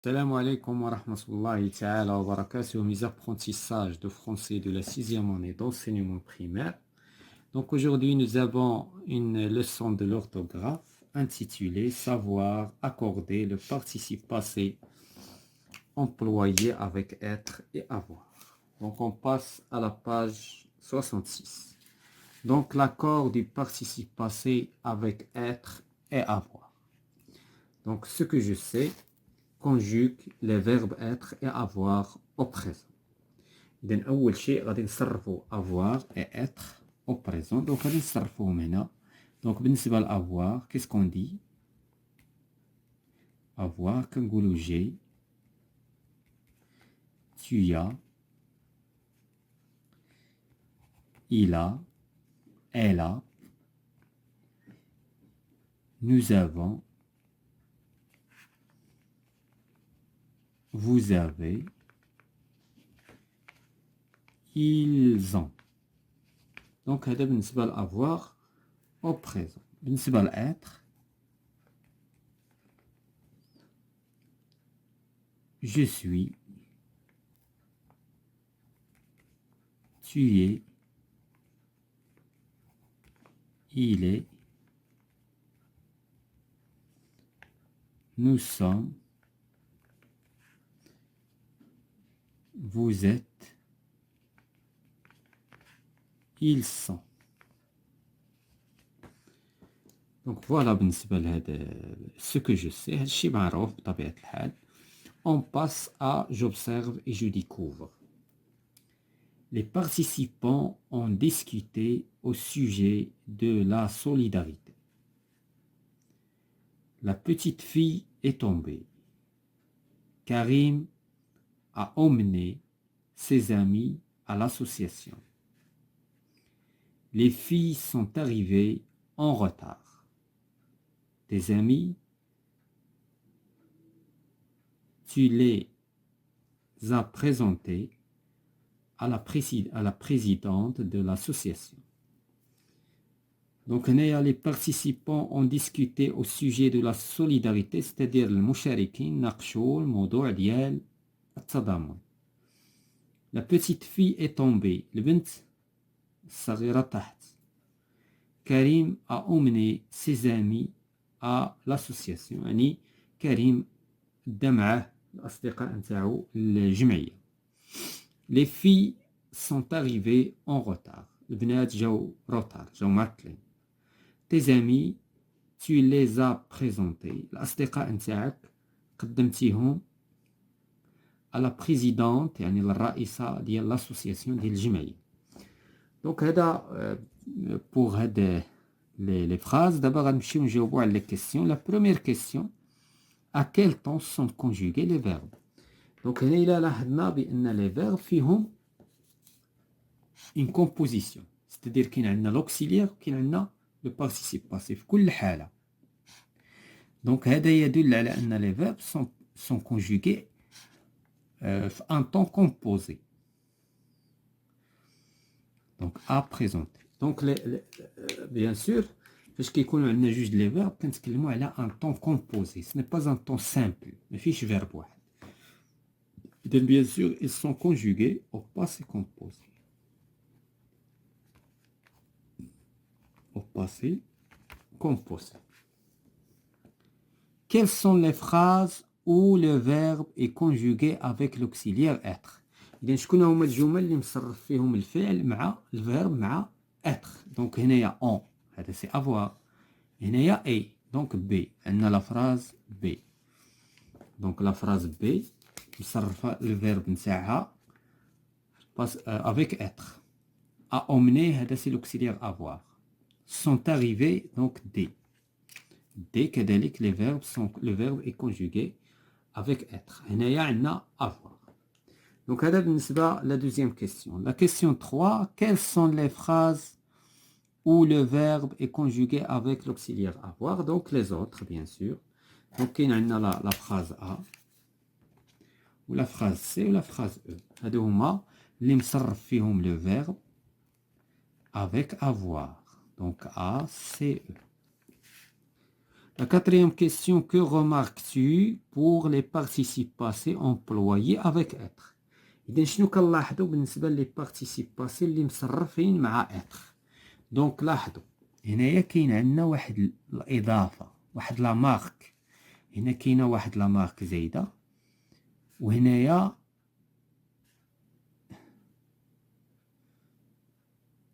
Salam alaikum wa rahmatullahi ta'ala wa barakatuh, mes apprentissages de français de la sixième année d'enseignement primaire. Donc aujourd'hui, nous avons une leçon de l'orthographe intitulée Savoir accorder le participe passé employé avec être et avoir. Donc on passe à la page 66. Donc l'accord du participe passé avec être et avoir. Donc ce que je sais, conjugue les verbes être et avoir au présent. إذن أول شيء غادي نصرفوا avoir et être au présent. Donc غادي نصرفوهم هنا. Donc بالنسبة ل avoir, qu'est-ce qu'on dit? Avoir, كنقولوا j'ai, tu as, il a, elle a, nous avons, vous avez, ils ont. Donc هذا بالنسبة ل avoir au présent. بالنسبة ل être, je suis, tu es, il est, nous sommes, vous êtes, ils sont. Donc voilà بالنسبة لهذا ce que je sais. هذا الشيء معروف بطبيعة الحال. On passe à j'observe et je découvre. Les participants ont discuté au sujet de la solidarité. La petite fille est tombée. Karim a emmené ses amis à l'association. Les filles sont arrivées en retard. Tes amis, tu les as présentés à la présidente de l'association. Donc, les participants ont discuté au sujet de la solidarité, c'est-à-dire المشاركين ناقشوا الموضوع ديال التضامن. La petite fille est tombée. البنت الصغيرة طاحت. Karim a emmené ses amis à l'association. يعني كريم دا معاه الأصدقاء نتاعو الجمعية. Les filles sont arrivées en retard. البنات جاو روتار, جاو معطلين. Tes amis, tu les as présentés. الأصدقاء نتاعك قدمتيهم à la présidente, يعني الرئيسة ديال l'association ديال الجمعية. Donc هذا pour هاد les phrases. دابا غنمشيو نجاوبوا على les questions. La première question, à quel temps sont conjugués les verbes? Donc هنا إلا لاحظنا بأن les verbes فيهم une composition, c'est-à-dire كاين عندنا l'auxiliaire وكاين عندنا le participe passé في كل حالة. Donc هذا يدل على أن les verbes sont conjugués en temps composé. Donc à présenter. Donc bien sûr فاش كيكونوا عندنا جوج لي verbes كنتكلموا على un temps composé. Ce n'est pas un temps simple. ما فيش verbe واحد. إذن bien sûr ils sont conjugués au passé composé. Au passé composé. Quelles sont les phrases où le verbe est conjugué avec l'auxiliaire être? إذن شكون هما الجمل اللي مصرف فيهم الفعل مع الفيرب مع être؟ دونك هنايا on, هذا سي avoir. هنايا a, دونك b. عندنا لا فراز b. دونك لا فراز b مصرفة الفيرب نتاعها avec être. A emmené, هذا سي l'auxiliaire avoir. Sont arrivés, donc des. Des كذلك les verbes sont, le verbe est conjugué avec être. هنايا عندنا avoir. Donc هذا بالنسبة la deuxième question. La question 3, quelles sont les phrases où le verbe est conjugué avec l'auxiliaire avoir? Donc les autres bien sûr. Donc كاين عندنا la phrase A ou la phrase C ou la phrase E. هادو هما اللي مصرف فيهم le verbe avec avoir. Donc A, C, E. La quatrième question, que remarques-tu pour les participes passés employés avec être? إذا شنو كنلاحظوا بالنسبة لي participes passés اللي مصرفين مع être. دونك لاحظوا هنايا كاين عندنا واحد الإضافة، واحد لا مارك. هنا كاينة واحد لا مارك زايدة، وهنايا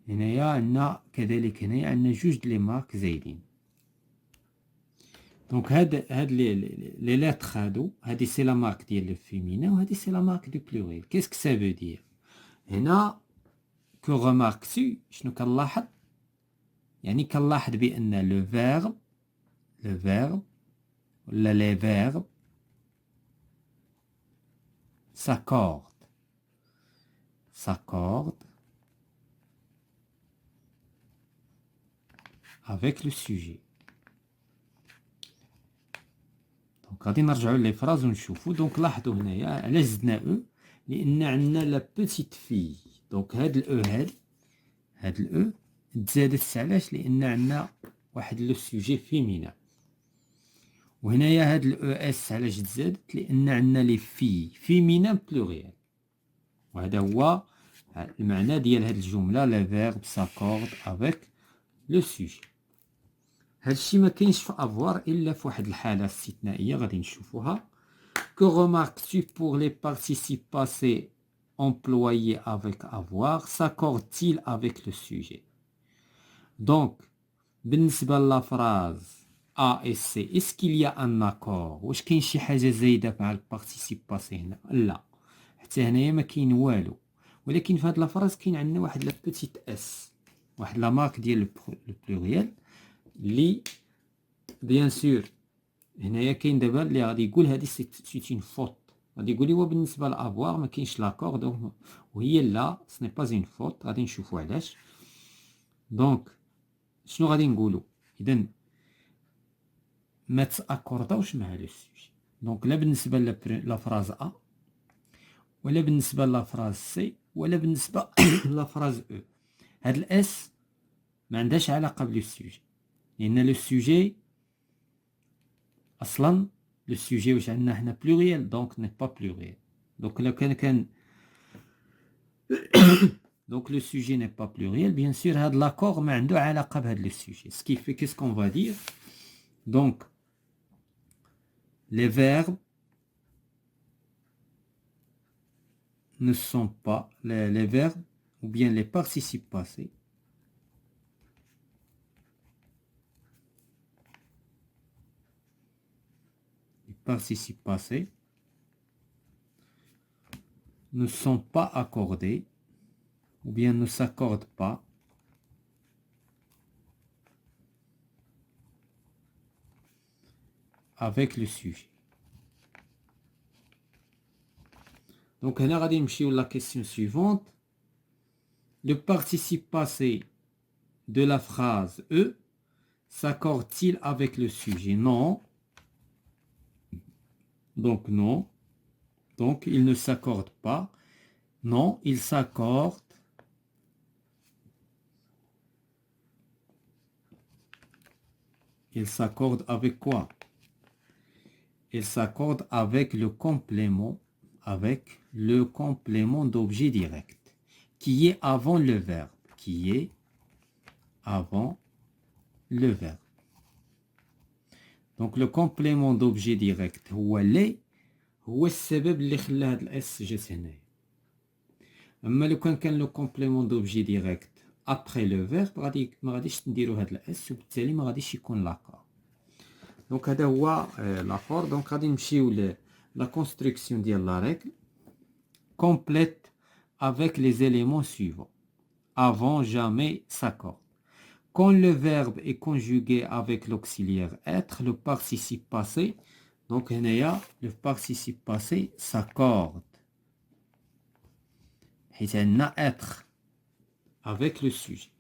عندنا كذلك هنايا عندنا جوج لي مارك زايدين. دونك هاد لي لاتر هادي سي لا مارك ديال لو فيمينين وهادي سي لا مارك دو بلوريل. كيسك سا فو دير هنا؟ كو غوماركتو شنو كنلاحظ؟ يعني كنلاحظ بان لو فيرب ولا لي فيرب s'accorde avec le sujet. دونك غادي نرجعوا لي فراز ونشوفوا. دونك لاحظوا هنايا علاش زدنا او، لان عندنا لا بوتيت في. دونك هاد الاو هاد الاو تزادت علاش؟ لان عندنا واحد لو سوجي فيمينا. وهنايا هاد الاو اس علاش تزادت؟ لان عندنا لي فيمينا بلوريال. وهذا هو المعنى ديال هاد الجمله لا فيرب ساكورد افيك لو سوجي. هادشي ما كاينش في افوار الا في واحد الحاله استثنائيه غادي نشوفوها. Que remarques-tu pour les participes passés employés avec avoir? S'accorde-t-il avec le sujet? Donc بالنسبه لافراز A et C, est-ce qu'il y a un accord؟ واش كاين شي حاجه زايده مع البارتيسيب باسي هنا؟ لا، حتى هنايا ما كاين والو. ولكن في هاد لافراز كاين عندنا واحد لا بوتيت اس، واحد لا مارك ديال لو بلوريال اللي بيان سور هنايا كاين دابا اللي غادي يقول هادي سي اون فوت. غادي يقول لي هو بالنسبه لافوار ما كاينش لاكور، دونك وهي لا سني با اون فوت. غادي نشوفوا علاش. دونك شنو غادي نقولوا؟ اذا ما تاكورداوش مع لو سوجي. دونك لا بالنسبه لافراز ا، ولا بالنسبه لافراز سي، ولا بالنسبه لافراز او. هاد الاس ما عندهاش علاقه بلو سوجي، لان لو سوجي اصلا لو سوجي واش عندنا هنا بلوريال، دونك ني با بلوريال. دونك لو كان دونك لو سوجي ني با بلوريال، بيان سور هاد لاكور ما عنده علاقه بهاد لو سوجي. سكي في كيس كون فا دير؟ دونك les verbes ne sont pas les verbes ou bien les participes passés ne sont pas accordés ou bien ne s'accordent pas avec le sujet. Donc, on a dit la question suivante. Le participe passé de la phrase E s'accorde-t-il avec le sujet? Non. Donc, non. Donc, il ne s'accorde pas. Non, il s'accorde. Il s'accorde avec quoi? Il s'accorde avec le complément d'objet direct qui est avant le verbe, Donc le complément d'objet direct هو السبب اللي خلى هاد الاس جات هنايا. اما لو كان لو complément d'objet direct après le verbe ما غاديش نديرو هاد الاس، وبالتالي ما غاديش يكون لاكور. دونك هذا هو لاكور. دونك غادي نمشيو la construction de la règle complète avec les éléments suivants. Avant, jamais, s'accorde. Quand le verbe est conjugué avec l'auxiliaire être, le participe passé, donc le participe passé s'accorde. حيث عندنا être avec le sujet.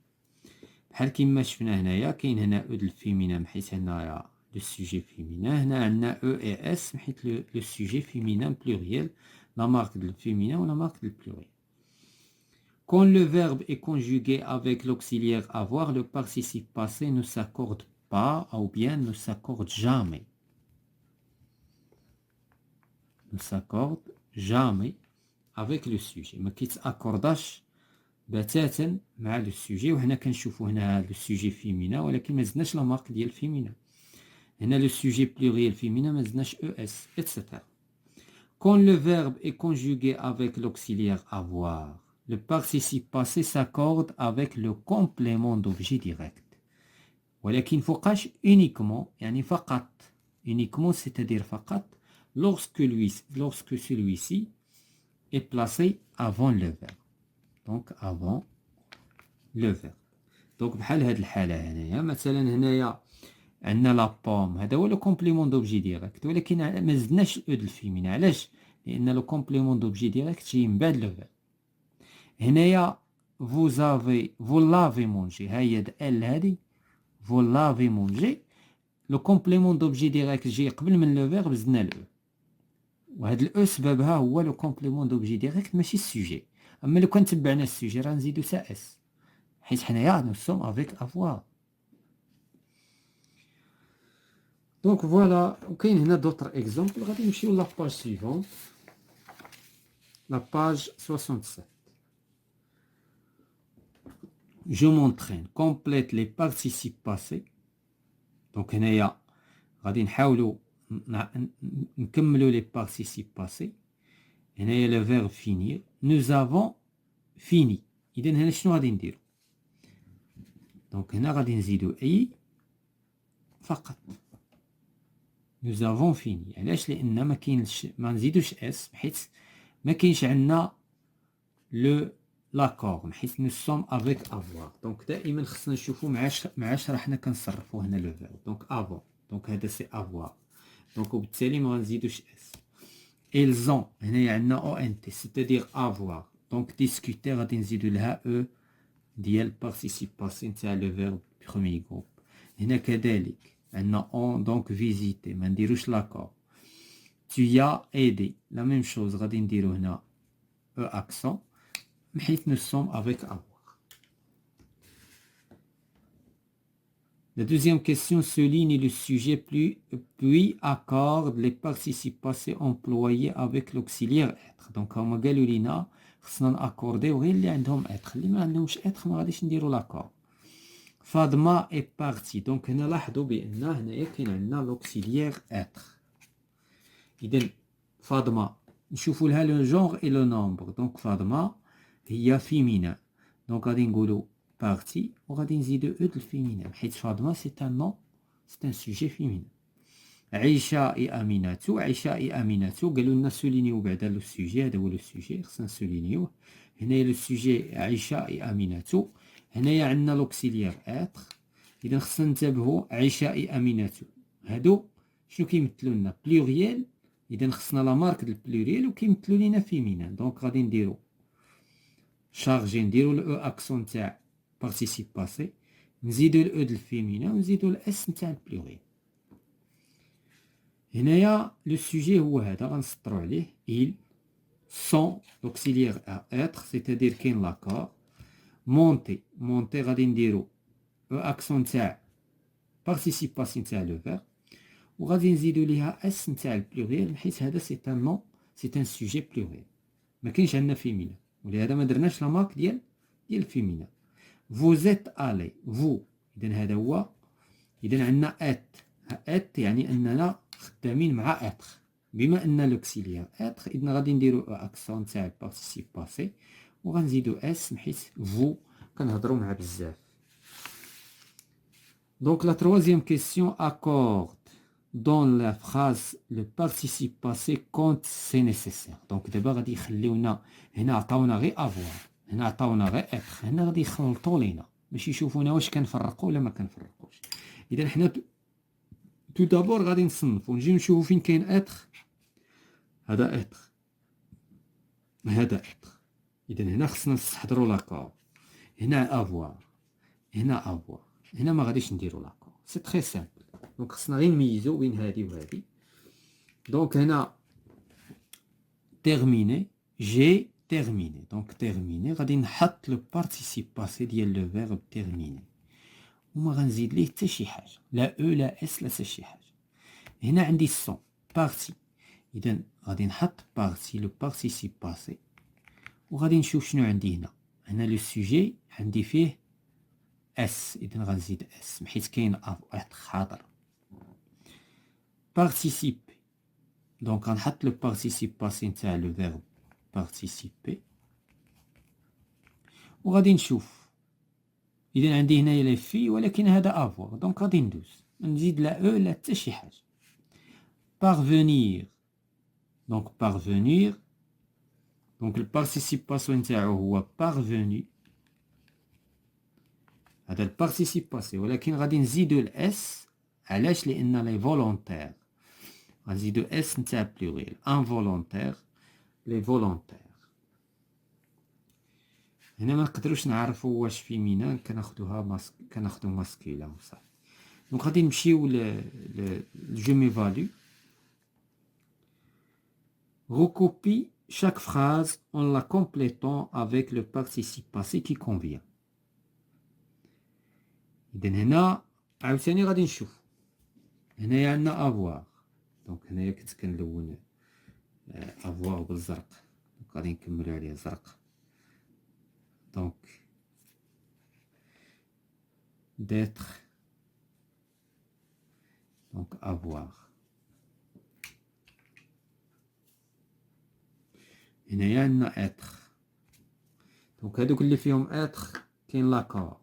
بحال كيما شفنا هنايا كاين هنا او ديال الفيمينا حيث هنايا le sujet féminin. هنا عندنا E et S حيث le sujet féminin pluriel, la marque du féminin ou la marque du pluriel. Quand le verbe est conjugué avec l'auxiliaire avoir, le participe passé ne s'accorde pas ou bien ne s'accorde jamais. Ne s'accorde jamais avec le sujet. ما كيتاكورداش بتاتا مع لو سوجي. وهنا كنشوفوا هنا لو سوجي فيمينا ولكن ما زدناش لا مارك ديال فيمينا. هنا لو سوجي بلوريال فيمينا ما زدناش او اس etc. Quand le verbe est conjugué avec l'auxiliaire avoir, le participe passé s'accorde avec le complément d'objet direct. ولكن فوقاش uniquement يعني فقط. Uniquement c'est-à-dire فقط lorsque celui-ci est placé avant le verbe. Donc avant le verbe. Donc بحال هاد الحالة هنايا مثلا هنايا عندنا لا بوم هذا هو لو كومبليمون دوبجي ديريكت ولكن ما زدناش الاو ديال الفيمينا. علاش؟ لان لو كومبليمون دوبجي ديريكت جاي من بعد لو فيرب. هنايا vous l'avez mangé ها هي ال هذه vous l'avez mangé لو كومبليمون دوبجي ديريكت جاي قبل من لو فيرب زدنا الاو وهاد الاو سببها هو لو كومبليمون دوبجي ديريكت ماشي السوجي. اما لو كان تبعنا السوجي راه نزيدو سا اس حيت حنايا نو سوم افيك افوار. Donc voilà, il y a d'autres exemples. Regardez la page suivante, la page 67. Je m'entraîne, complète les participes passés. Donc il y a, regardez, نكملوا les participes passés. Il y a le verbe finir. Nous avons fini. إذا هنا شنو غادي نديرو؟ Donc هنا غادي نزيدو أي فقط. Nous avons fini. علاش؟ لأن ما كاينش ما نزيدوش اس حيت ما كاينش عندنا لو لاكور حيت nous sommes avec avoir. دونك دائما خصنا نشوفوا معاش راه حنا كنصرفوا هنا لو فيرب. دونك avant. دونك هذا سي avoir. دونك وبالتالي ما غنزيدوش اس. ils ont هنايا عندنا او ان تي c'est-à-dire avoir. دونك discuter غادي نزيدو لها او ديال participe passé نتاع لو فيرب premier groupe. هنا كذلك عندنا on donc visiter ما نديروش لاكور. tu as aidé la même chose غادي نديرو هنا e accent حيت nous sommes avec avoir. La deuxième question souligne le sujet puis accorde les participes passés employés avec l'auxiliaire être. Donc هما قالوا لينا خصنا ناكورديو غير اللي عندهم être. اللي ما عندهمش être ما غاديش نديرو لاكور. Fadma est parti. Donc هنا لاحظوا بان هنايا كاين عندنا l'auxiliaire être. إذن فاطمة نشوفوا لها لو جونغ اي لو نومبر. دونك فاطمة هي فيمينا. دونك غادي نقولوا بارتي وغادي نزيدو او ديال الفيمينا حيت فاطمة سي ان نون سي ان سوجي فيمينا. عيشة اي اميناتو. عيشة اي اميناتو قالوا لنا سولينيو بعدا لو سوجي. هذا هو لو سوجي خصنا نسولينيوه. هنايا لو سوجي عيشة اي اميناتو. هنايا عندنا لوكسيليير اتر. اذا خصنا ننتبهوا عيشة اي اميناتو هادو شنو كيمثلوا لنا؟ بلوريال. اذا خصنا لا مارك ديال البلوريال وكيمثلوا لينا فيمينا. دونك غادي نديرو شارجي نديرو الاو اكسون تاع بارتيسيب باسي نزيدو الاو ديال الفيمينا ونزيدو الاس نتاع البلوريال. هنايا لو سوجي هو هذا غنسطرو عليه il sont l'auxiliaire à être c'est-à-dire كاين لاكور. مونتي غادي نديرو او اكسون تاع بارتيسيب باسي نتاع لو فيرب وغادي نزيدو ليها اس نتاع البلوريال حيت هذا سي ان نون سي ان سوجي بلوريال ما كاينش عندنا فيمينا ولهذا ما درناش لا مارك ديال الفيمينا. فوزيت الي فو. اذا هذا هو. اذا عندنا ات يعني اننا خدامين مع اتر بما ان لوكسيليير اتر. اذا غادي نديرو اكسون تاع بارتيسيب باسي وغنزيدو اس حيت فو كنهضروا مع بزاف. Donc la troisième question accorde dans la phrase le participe passé quand c'est nécessaire. Donc دابا غادي يخليونا هنا عطاونا غير avoir هنا عطاونا غير être هنا غادي يخلطوا لينا باش يشوفونا واش كنفرقوا ولا ما كنفرقوش. اذا حنا تو دابور غادي نصنفوا نجيو نشوفوا فين كاين être. هذا être هذا être. اذا هنا خصنا نستحضروا لاكور. هنا avoir هنا avoir هنا ما غاديش نديرو لاكور. سي تري سامبل. دونك خصنا غير نميزو بين هادي وهادي. دونك هنا terminer j'ai terminé. دونك terminer غادي نحط لو بارتيسيب باسي ديال لو فيرب terminer وما غنزيد ليه حتى شي حاجه، لا او لا اس لا حتى شي حاجه. هنا عندي السون بارتي، اذا غادي نحط بارتي لو بارتيسيب باسي وغادي نشوف شنو عندي هنا. هنا لو سوجي عندي فيه اس، اذا غنزيد اس حيت كاين حاضر. بارتيسيب دونك غنحط لو بارتيسيب باسي نتاع لو فيرب بارتيسيبي وغادي نشوف. اذا عندي هنايا لي في ولكن هذا افوار، دونك غادي ندوز نزيد لا او لا حتى شي حاجه. بارفونير دونك بارفونير دونك البارتيسيباسيون نتاعو هو بارفوني، هذا البارتيسيباسيون ولكن غادي نزيدو الاس. علاش؟ لان لي فولونتير غنزيدو اس نتاع بلوريال انفولونتير لي فولونتير. هنا ما نقدروش نعرفوا واش فيمينا كناخدوها كناخدو ماسكيلا صافي. دونك غادي نمشيو جو ميفالو. Recopie chaque phrase en la complétant avec le participe passé qui convient. إذن هنا عاوتاني غادي نشوف. هنايا عندنا افوار، دونك هنايا كنت كنلون افوار بالزرق، دونك غادي نكملو عليه زرق. دونك d'être دونك افوار. هنايا عندنا اتر، دونك هادوك اللي فيهم اتر كاين لاكور،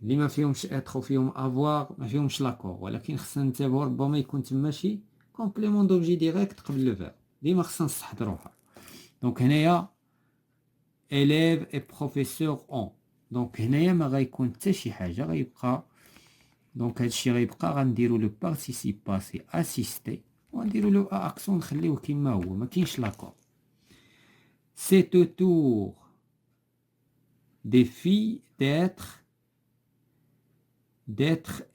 اللي ما فيهمش اتر وفيهم افوار ما فيهمش لاكور، ولكن خصنا نتابعو ربما يكون تما شي كومبليمون دوبجي ديريكت قبل لو فيرب، ديما خصنا نستحضروها. دونك هنايا élève et professeur ont، دونك هنايا ما غيكون حتى شي حاجه، غيبقى دونك هادشي غيبقى غنديرو لو بارتيسيب باسي اسيستي وغنديرو لو اكسون نخليوه كيما هو، ما كاينش لاكور. C'est au tour des filles d'être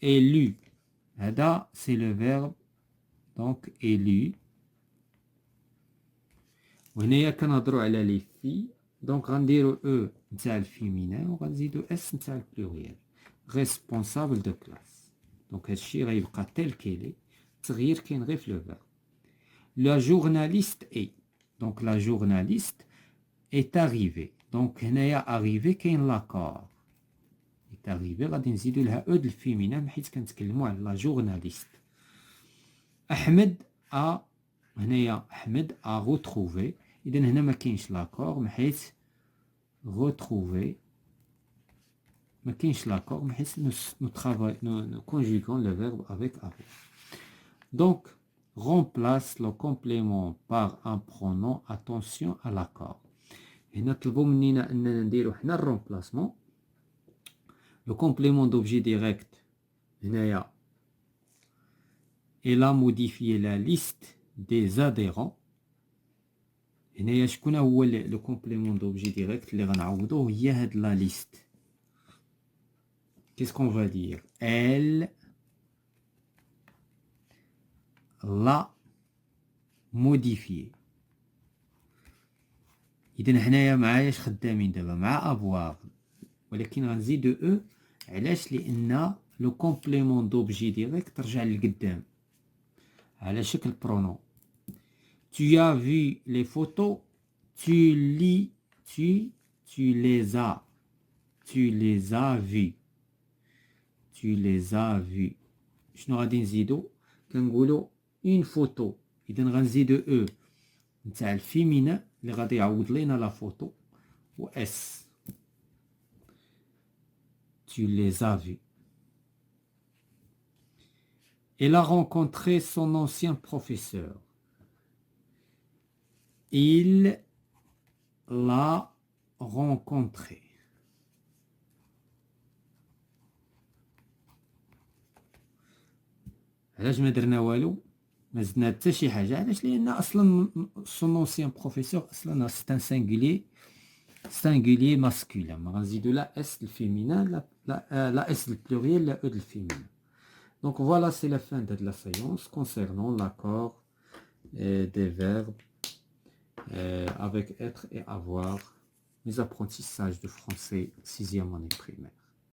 élues. هذا c'est le verbe donc élu. وهنايا كنهضروا على لي في، دونك غنديرو او نتاع الفيمينين وغنزيدو اس نتاع البلوريال responsable de classe. دونك هادشي غيبقى تيل كيلي، التغيير كاين غير في لو فيرب. La journaliste est، donc la journaliste est arrivée. دونك هنايا arrivé كاين لاكور، est arrivé غادي نزيدو لها او د الفيمينين حيت كنتكلموا على لا جورناليست. احمد هنايا احمد retrouvé، اذا هنا ما كاينش لاكور حيت retrouver ما كاينش لاكور حيت نو travail nous conjuguons le verbe avec avoir. Donc remplace le complément par un pronom. Attention à l'accord. هنا طلبوا مننا اننا نديرو حنا الرومبلاسمون. لو كومبليمون دوبجي ديريكت هنايا il a modifié la liste des adhérents. هنايا شكون هو لو كومبليمون دوبجي ديريكت اللي غنعوضوه؟ هي هاد لا ليست. qu'est-ce qu'on va dire? Elle l'a modifié. اذا هنايا معاياش خدامين دابا مع افوار، ولكن غنزيدو او. علاش؟ لان لو كومبليمون دوبجي ديريكت رجع للقدام على شكل برونون. tu as vu les photos، tu les as vues. شنو غادي نزيدو؟ كنقولو اون فوتو، اذا غنزيدو او نتاع الفيمينا اللي غادي يعوض لينا لا فوتو و اس. tu les as vues. Elle a rencontré son ancien professeur. Il l'a rencontré. علاش ما درنا والو؟ ما زدنا حتى شي حاجه. علاش؟ لان اصلا سون اونسيان بروفيسور اصلا سي سانغولير ماسكولين، ما غنزيدو لا اس الفيمينين لا اس البلوريال لا او الفيمينين. Donc voilà, c'est la fin de la séance concernant l'accord des verbes avec être et avoir, les apprentissages de français 6e année primaire.